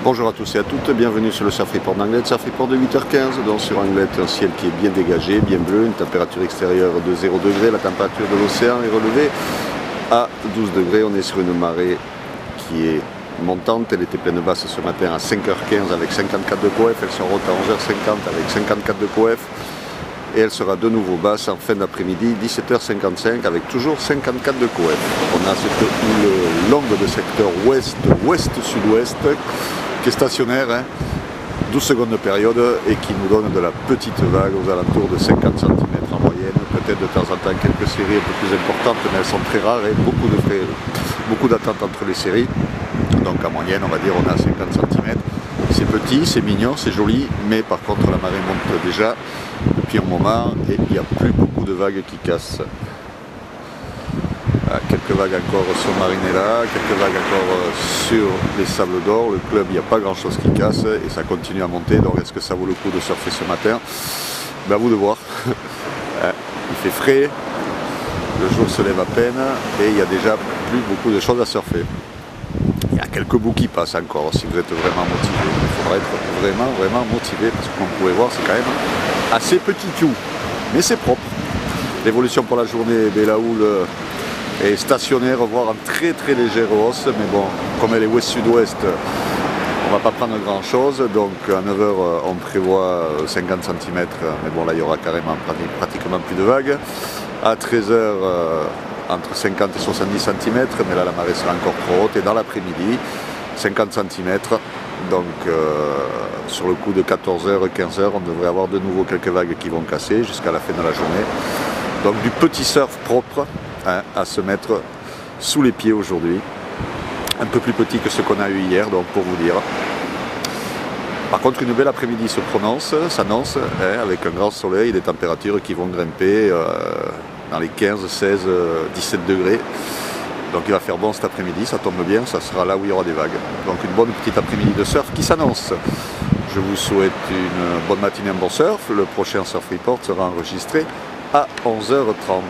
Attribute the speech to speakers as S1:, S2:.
S1: Bonjour à tous et à toutes, bienvenue sur le Surf Report d'Anglet, Surf Report de 8h15, donc sur Anglet, un ciel qui est bien dégagé, bien bleu, une température extérieure de 0 degré, la température de l'océan est relevée à 12 degrés, on est sur une marée qui est montante, elle était pleine basse ce matin à 5h15 avec 54 de coef, elle se remonte à 11h50 avec 54 de coef, et elle sera de nouveau basse en fin d'après-midi, 17h55 avec toujours 54 de coef. On a cette houle longue de secteur ouest-sud-ouest qui est stationnaire, 12 secondes de période et qui nous donne de la petite vague aux alentours de 50 cm en moyenne, peut-être de temps en temps quelques séries un peu plus importantes, mais elles sont très rares et beaucoup d'attentes entre les séries. Donc en moyenne, on va dire, on a 50 cm. C'est petit, c'est mignon, c'est joli, mais par contre la marée monte déjà depuis un moment et il n'y a plus beaucoup de vagues qui cassent. Quelques vagues encore sur Marinella, quelques vagues encore sur les Sables d'Or. Le club, il n'y a pas grand chose qui casse et ça continue à monter. Donc est-ce que ça vaut le coup de surfer ce matin? Ben, à vous de voir. Il fait frais, le jour se lève à peine et il n'y a déjà plus beaucoup de choses à surfer. Il y a quelques bouts qui passent encore si vous êtes vraiment motivé. Il faudra être vraiment motivé parce que comme vous pouvez voir, c'est quand même assez petit tout, mais c'est propre. L'évolution pour la journée, la houle est stationnaire, voire en très légère hausse, mais bon, comme elle est ouest-sud-ouest, on va pas prendre grand chose, donc à 9h on prévoit 50 cm, mais bon là il y aura carrément pratiquement plus de vagues. À 13h entre 50 et 70 cm, mais là la marée sera encore trop haute, et dans l'après-midi 50 cm, donc sur le coup de 14h, 15h, on devrait avoir de nouveau quelques vagues qui vont casser jusqu'à la fin de la journée. Donc du petit surf propre à se mettre sous les pieds aujourd'hui, un peu plus petit que ce qu'on a eu hier, donc pour vous dire. Par contre, une belle après-midi s'annonce, avec un grand soleil, des températures qui vont grimper dans les 15, 16, 17 degrés. Donc il va faire bon cet après-midi, ça tombe bien, ça sera là où il y aura des vagues. Donc une bonne petite après-midi de surf qui s'annonce. Je vous souhaite une bonne matinée, un bon surf. Le prochain Surf Report sera enregistré à 11h30.